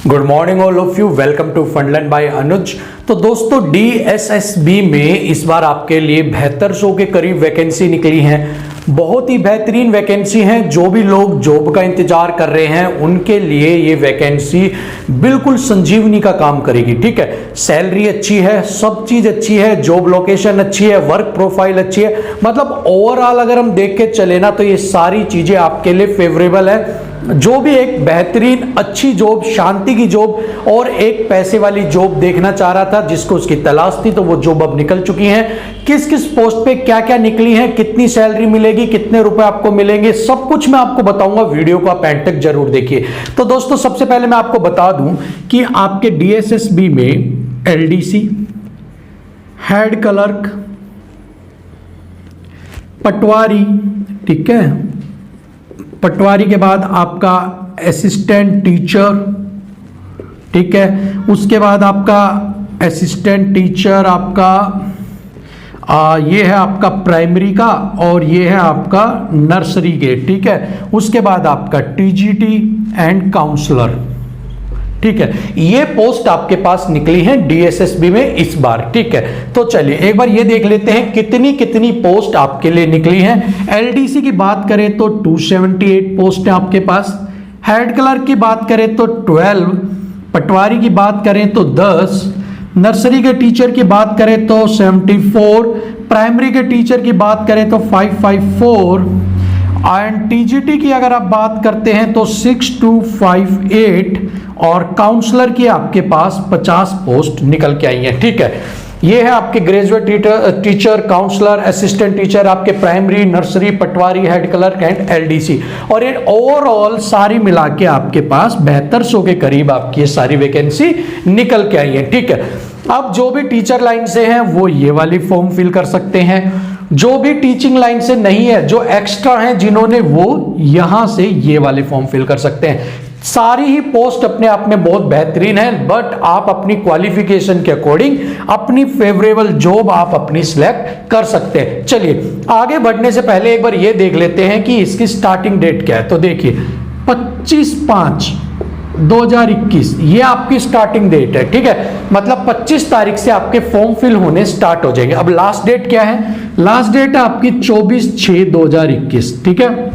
Good morning all of you, welcome to Fundland by Anuj. तो दोस्तों DSSB में इस बार आपके लिए 7200 के करीब वैकेंसी निकली हैं। बहुत ही बेहतरीन वैकेंसी हैं। जो भी लोग जॉब का इंतजार कर रहे हैं उनके लिए ये वैकेंसी बिल्कुल संजीवनी का काम करेगी। ठीक है, सैलरी अच्छी है, सब चीज अच्छी है, जॉब लोकेशन अच्छी है, वर्क प्रोफाइल अच्छी है, मतलब ओवरऑल अगर हम देख के चले ना तो ये सारी चीजें आपके लिए फेवरेबल है। जो भी एक बेहतरीन अच्छी जॉब, शांति की जॉब और एक पैसे वाली जॉब देखना चाह रहा था, जिसको उसकी तलाश थी, तो वो जॉब अब निकल चुकी है। किस किस पोस्ट पे क्या क्या निकली है, कितनी सैलरी मिलेगी, कितने रुपए आपको मिलेंगे, सब कुछ मैं आपको बताऊंगा। वीडियो को आप एंड तक जरूर देखिए। तो दोस्तों सबसे पहले मैं आपको बता दूं कि आपके डीएसएसबी में एलडीसी, हेड क्लर्क, पटवारी, ठीक है, पटवारी के बाद आपका असिस्टेंट टीचर, ठीक है, उसके बाद आपका असिस्टेंट टीचर आपका ये है आपका प्राइमरी का और ये है आपका नर्सरी के, ठीक है। उसके बाद आपका टीजीटी एंड काउंसलर, ठीक है। ये पोस्ट आपके पास निकली है डीएसएसबी में इस बार, ठीक है। तो चलिए एक बार ये देख लेते हैं कितनी कितनी पोस्ट आपके लिए निकली है। एलडीसी की बात करें तो 278 पोस्ट है आपके पास, हेड क्लर्क की बात करें तो 12, पटवारी की बात करें तो 10, नर्सरी के टीचर की बात करें तो 74, प्राइमरी के टीचर की बात करें तो 554 एंड टीजीटी की अगर आप बात करते हैं तो 6258 और काउंसलर की आपके पास 50 पोस्ट निकल के आई हैं, ठीक है। ये है आपके graduate teacher, counsellor, assistant teacher, आपके primary, nursery, patwari, head clerk and LDC, और ये ओवरऑल सारी मिला के आपके पास 7200 के करीब आपकी ये सारी वैकेंसी निकल के आई है, ठीक है। अब जो भी टीचर लाइन से हैं वो ये वाली फॉर्म फिल कर सकते हैं, जो भी टीचिंग लाइन से नहीं है, जो एक्स्ट्रा हैं जिन्होंने, वो यहां से ये वाले फॉर्म फिल कर सकते हैं। सारी ही पोस्ट अपने आप में बहुत बेहतरीन है, बट आप अपनी क्वालिफिकेशन के अकॉर्डिंग अपनी फेवरेबल जॉब आप अपनी सिलेक्ट कर सकते हैं। चलिए आगे बढ़ने से पहले एक बार ये देख लेते हैं कि इसकी स्टार्टिंग डेट क्या है। तो देखिए 25/5/2021 ये आपकी स्टार्टिंग डेट है, ठीक है। मतलब 25 तारीख से आपके फॉर्म फिल होने स्टार्ट हो जाएंगे। अब लास्ट डेट क्या है? लास्ट डेट है आपकी 24/6/2021, ठीक है।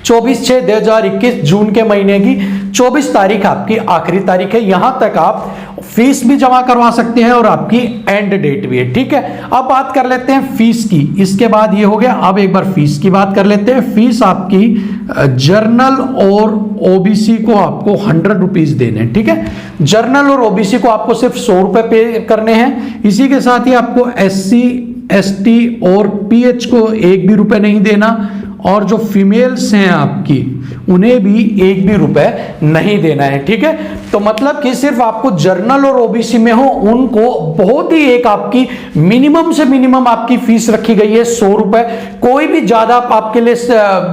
24/6/2021 जून के महीने की 24 तारीख आपकी आखिरी तारीख है। यहां तक आप फीस भी जमा करवा सकते हैं और आपकी एंड डेट भी है, ठीक है। अब बात कर लेते हैं फीस की। इसके बाद ये हो गया, अब एक बार फीस की बात कर लेते हैं। फीस आपकी जर्नल और ओबीसी को आपको 100 रुपीज देने हैं, ठीक है। जर्नल और ओबीसी को आपको सिर्फ 100 रुपए पे करने हैं। इसी के साथ ही आपको एससी, एसटी और पीएच को एक भी रुपए नहीं देना, और जो फीमेल्स हैं आपकी उन्हें भी एक भी रुपए नहीं देना है, ठीक है। तो मतलब कि सिर्फ आपको जर्नल और ओबीसी में हो उनको बहुत ही एक आपकी मिनिमम से मिनिमम आपकी फीस रखी गई है 100 रुपए। कोई भी ज्यादा आपके लिए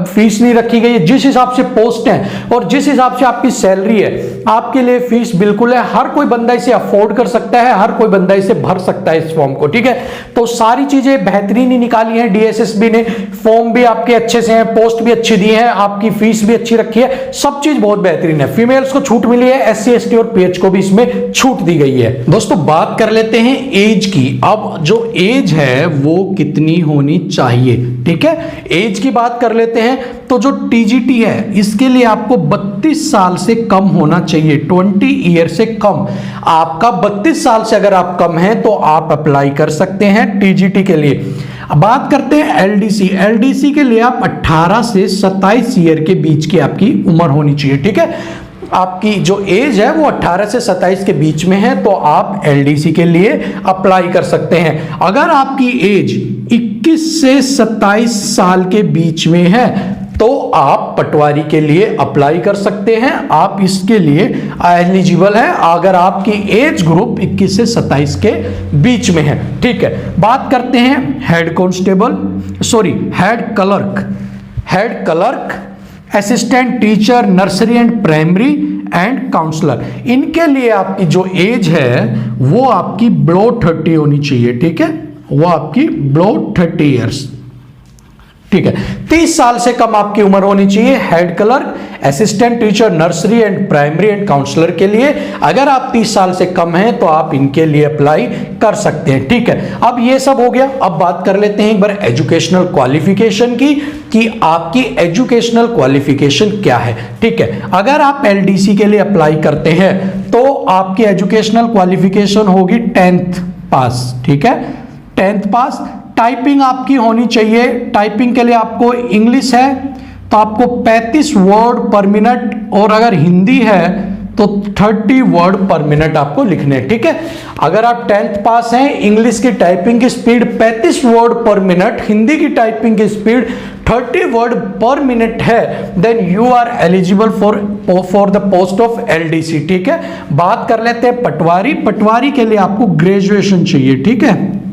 फीस नहीं रखी गई है। जिस हिसाब से पोस्ट है और जिस हिसाब से आपकी सैलरी है, आपके लिए फीस बिल्कुल है। हर कोई बंदा इसे अफोर्ड कर सकता है, हर कोई बंदा इसे भर सकता है इस फॉर्म को, ठीक है। तो सारी चीजें बेहतरीन ही निकाली है डीएसएसबी ने। फॉर्म भी आपके अच्छे से हैं, पोस्ट भी अच्छी दी है, आपकी फीस भी अच्छी रखी है, सब चीज बहुत बेहतरीन है। फीमेल्स को छूट मिली है, एससी, एसटी और पीएच को भी इसमें छूट दी गई है। दोस्तों बात कर लेते हैं एज की। अब जो एज है वो कितनी होनी चाहिए, ठीक है। एज की बात कर लेते हैं तो जो टीजीटी है इसके लिए आपको 32 साल से कम होना चाहिए, 20 ईयर से कम। आपका 32 साल से अगर आप कम हैं तो आप अप्लाई कर सकते हैं टीजीटी के लिए। अब बात करते हैं एलडीसी। एलडीसी के लिए आप 18 से 27 ईयर के बीच की आपकी उम्र होनी चाहिए, ठीक है। आपकी जो एज है वो 18 से 27 के बीच में है तो आप एलडीसी के लिए अप्लाई कर सकते हैं। अगर आपकी एज 21 से 27 साल के बीच में है तो आप पटवारी के लिए अप्लाई कर सकते हैं, आप इसके लिए एलिजिबल हैं अगर आपकी एज ग्रुप 21 से 27 के बीच में है, ठीक है। बात करते हैं head clerk, assistant teacher, nursery and primary and counsellor. इनके लिए आपकी जो एज है वो आपकी बिलो 30 होनी चाहिए, ठीक है। वो आपकी बिलो 30 ईयर्स, ठीक है। 30 साल से कम आपकी उम्र होनी चाहिए head clerk, assistant teacher, nursery and primary and counsellor के लिए। अगर आप 30 साल से कम हैं तो आप इनके लिए अप्लाई कर सकते हैं, ठीक है। अब ये सब हो गया। अब बात कर लेते हैं एक बार एजुकेशनल क्वालिफिकेशन की, कि आपकी एजुकेशनल क्वालिफिकेशन क्या है, ठीक है। अगर आप एलडीसी के लिए अप्लाई करते हैं तो आपकी एजुकेशनल क्वालिफिकेशन होगी 10th पास, ठीक है, 10th पास। टाइपिंग आपकी होनी चाहिए, टाइपिंग के लिए आपको इंग्लिश है तो आपको 35 वर्ड पर मिनट, और अगर हिंदी है तो 30 वर्ड पर मिनट आपको लिखने, ठीक है। अगर आप 10th पास हैं, इंग्लिश की टाइपिंग की speed 35 word per minute, Hindi की टाइपिंग की स्पीड 30 वर्ड पर मिनट है, then you are eligible for the post of LDC, ठीक है। बात कर लेते हैं पटवारी। पटवारी के लिए आपको ग्रेजुएशन चाहिए, ठीक है।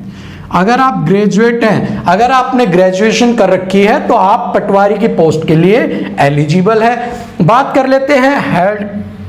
अगर आप ग्रेजुएट हैं, अगर आपने ग्रेजुएशन कर रखी है तो आप पटवारी की पोस्ट के लिए एलिजिबल है। बात कर लेते हैं हेड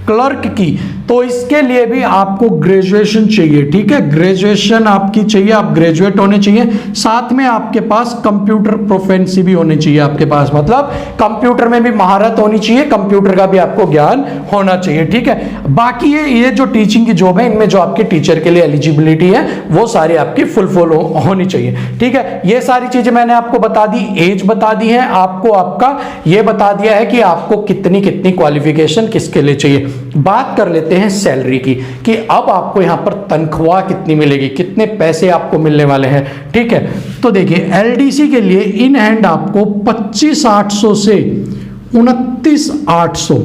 क्लर्क की, तो इसके लिए भी आपको ग्रेजुएशन चाहिए, ठीक है। ग्रेजुएशन आपकी चाहिए, आप ग्रेजुएट होने चाहिए, साथ में आपके पास कंप्यूटर प्रोफिशिएंसी भी होनी चाहिए आपके पास, मतलब कंप्यूटर में भी महारत होनी चाहिए, कंप्यूटर का भी आपको ज्ञान होना चाहिए, ठीक है। बाकी ये जो टीचिंग की जॉब है, इनमें जो आपके टीचर के लिए एलिजिबिलिटी है वो सारी आपकी फुलफिल होनी चाहिए, ठीक है। ये सारी चीजें मैंने आपको बता दी, एज बता दी है आपको, आपका ये बता दिया है कि आपको कितनी कितनी क्वालिफिकेशन किसके लिए चाहिए। बात कर लेते हैं सैलरी की, कि अब आपको यहां पर तनख्वाह कितनी मिलेगी, कितने पैसे आपको मिलने वाले हैं, ठीक है। तो देखिए एलडीसी के लिए इन हैंड आपको 25,800 से 29,800,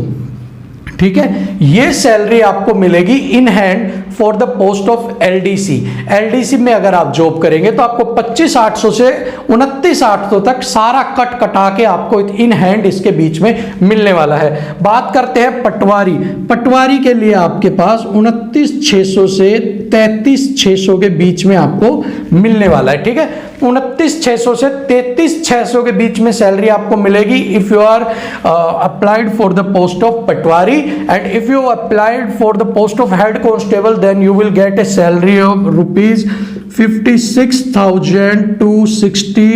ठीक है, ये सैलरी आपको मिलेगी in hand for the post of LDC. LDC में अगर आप जॉब करेंगे तो आपको 25,800 से 29,800 तक सारा कट कटा के आपको इन हैंड इसके बीच में मिलने वाला है। बात करते हैं पटवारी। पटवारी के लिए आपके पास 29,600 से 33,600 के बीच में आपको मिलने वाला है, ठीक है। 29,600 से 33,600 के बीच में सैलरी आपको मिलेगी if you are applied for the post of patwari, and if you applied for the post of head constable then you will get a salary of ₹56,000 to 60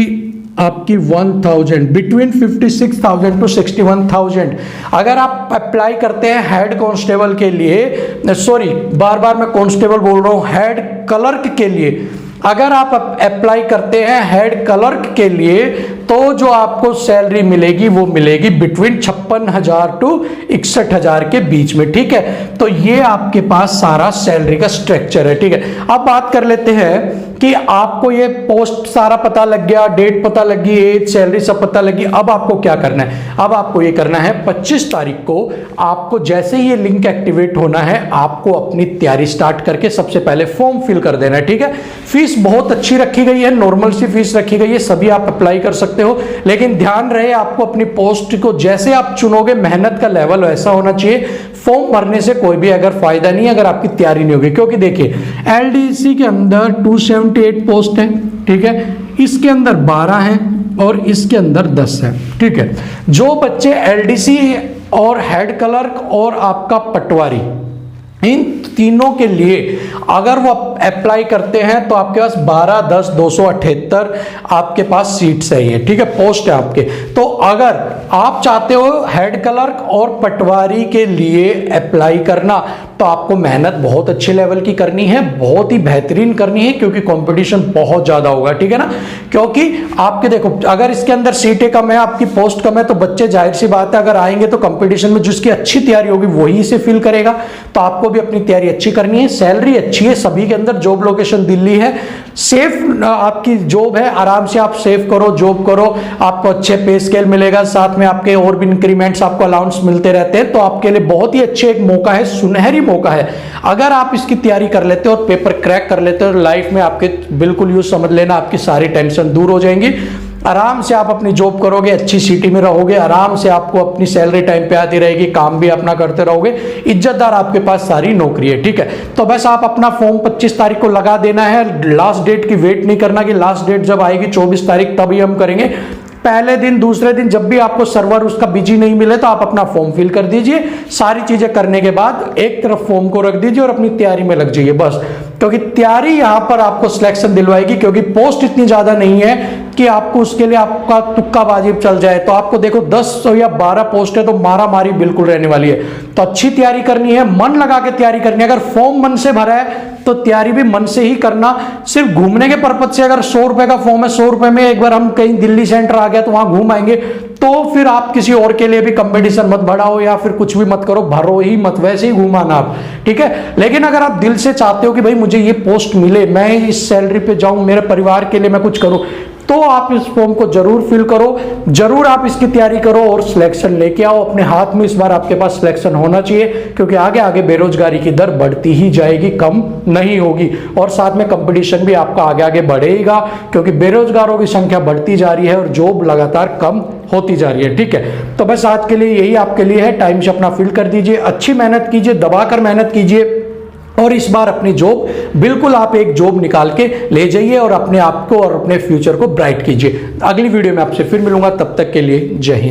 आपकी 1,000, बिटवीन 56,000 to 61,000। अगर आप अप्लाई करते हैं हेड कांस्टेबल के लिए, sorry बार बार मैं constable बोल रहा हूं, हेड क्लर्क के लिए अगर आप अप्लाई करते हैं हेड क्लर्क के लिए तो जो आपको सैलरी मिलेगी वो मिलेगी बिटवीन 56,000 to 61,000 के बीच में, ठीक है। तो ये आपके पास सारा सैलरी का स्ट्रक्चर है, ठीक है। अब बात कर लेते हैं कि आपको ये पोस्ट सारा पता लग गया, डेट पता लगी, एज, सैलरी सब पता लगी। अब आपको क्या करना है? अब आपको ये करना है 25 तारीख को आपको जैसे ही ये लिंक एक्टिवेट होना है आपको अपनी तैयारी स्टार्ट करके सबसे पहले फॉर्म फिल कर देना है, ठीक है। फीस बहुत अच्छी रखी गई है, नॉर्मल सी फीस रखी गई है, सभी आप अप्लाई कर सकते हो, लेकिन ध्यान रहे आपको अपनी पोस्ट को जैसे आप चुनोगे मेहनत का लेवल वैसा होना चाहिए। फॉर्म भरने से कोई भी अगर फायदा नहीं अगर आपकी तैयारी नहीं होगी, क्योंकि देखिए एलडीसी के अंदर 278 पोस्ट है, ठीक है, इसके अंदर 12 है और इसके अंदर 10 है, ठीक है। जो बच्चे एलडीसी और हेड क्लर्क और आपका पटवारी इन तीनों के लिए अगर वो अप्लाई करते हैं तो आपके पास 12, 10, 278 आपके पास सीट्स है, ये ठीक है, पोस्ट है आपके। तो अगर आप चाहते हो हेड क्लर्क और पटवारी के लिए अप्लाई करना तो आपको मेहनत बहुत अच्छे लेवल की करनी है, बहुत ही बेहतरीन करनी है, क्योंकि कंपटीशन बहुत ज्यादा होगा, ठीक है ना। क्योंकि आपके देखो अगर इसके अंदर सीटें कम है, आपकी पोस्ट कम है, तो बच्चे जाहिर सी बात है अगर आएंगे तो कंपटीशन में जिसकी अच्छी तैयारी होगी वही इसे फिल करेगा। तो आपको भी अपनी तैयारी अच्छी करनी है, सैलरी अच्छी है सभी के अंदर, जॉब लोकेशन दिल्ली है, सेफ आपकी जॉब है, आराम से आप सेव करो, जॉब करो, आपको अच्छे पे स्केल मिलेगा, साथ में आपके और भी इंक्रीमेंट्स आपको अलाउंस मिलते रहते हैं। तो आपके लिए बहुत ही अच्छे एक मौका है, सुनहरी मौका है। अगर आप इसकी तैयारी कर लेते हो और पेपर क्रैक कर लेते हो, लाइफ में आपके बिल्कुल यूं समझ लेना आपकी सारी टेंशन दूर हो जाएंगी। आराम से आप अपनी जॉब करोगे, अच्छी सिटी में रहोगे, आराम से आपको अपनी सैलरी टाइम पे आती रहेगी, काम भी अपना करते रहोगे, इज्जतदार आपके पास सारी नौकरी है, ठीक है। तो बस आप अपना फॉर्म 25 तारीख को लगा देना है, लास्ट डेट की वेट नहीं करना कि लास्ट डेट जब आएगी 24 तारीख तभी हम करेंगे। पहले दिन दूसरे दिन जब भी आपको सर्वर उसका बिजी नहीं मिले तो आप अपना फॉर्म फिल कर दीजिए। सारी चीजें करने के बाद एक तरफ फॉर्म को रख दीजिए और अपनी तैयारी में लग जाइए बस, क्योंकि तैयारी यहां पर आपको सिलेक्शन दिलवाएगी, क्योंकि पोस्ट इतनी ज्यादा नहीं है। कि आपको उसके लिए आपका तुक्का बाजी चल जाए, तो आपको देखो 10 या 12 पोस्ट है तो मारा मारी बिल्कुल रहने वाली है। तो अच्छी तैयारी करनी है, मन लगा के तैयारी करनी है। अगर फॉर्म मन से भरा है तो तैयारी भी मन से ही करना। सिर्फ घूमने के पर्पज से अगर 100 रुपए का फॉर्म है, 100 रुपए में एक बार हम कहीं दिल्ली सेंटर आ गया तो वहां घूम आएंगे, तो फिर आप किसी और के लिए भी कंपटीशन मत बढ़ाओ या फिर कुछ भी मत करो, भरो ही मत, वैसे ही घुमाना आप, ठीक है। लेकिन अगर आप दिल से चाहते हो कि भाई मुझे ये पोस्ट मिले, मैं इस सैलरी पे जाऊं, मेरे परिवार के लिए मैं कुछ करूं, तो आप इस फॉर्म को जरूर फिल करो, जरूर आप इसकी तैयारी करो और सिलेक्शन लेके आओ अपने हाथ में। इस बार आपके पास सिलेक्शन होना चाहिए, क्योंकि आगे आगे बेरोजगारी की दर बढ़ती ही जाएगी, कम नहीं होगी। और साथ में कंपटीशन भी आपका आगे आगे बढ़ेगा, क्योंकि बेरोजगारों की संख्या बढ़ती जा रही है और जॉब लगातार कम होती जा रही है, ठीक है। तो बस आज के लिए यही आपके लिए है, टाइम से अपना फिल कर दीजिए, अच्छी मेहनत कीजिए, दबाकर मेहनत कीजिए और इस बार अपनी जॉब बिल्कुल आप एक जॉब निकाल के ले जाइए और अपने आप को और अपने फ्यूचर को ब्राइट कीजिए। अगली वीडियो में आपसे फिर मिलूंगा, तब तक के लिए जय हिंद।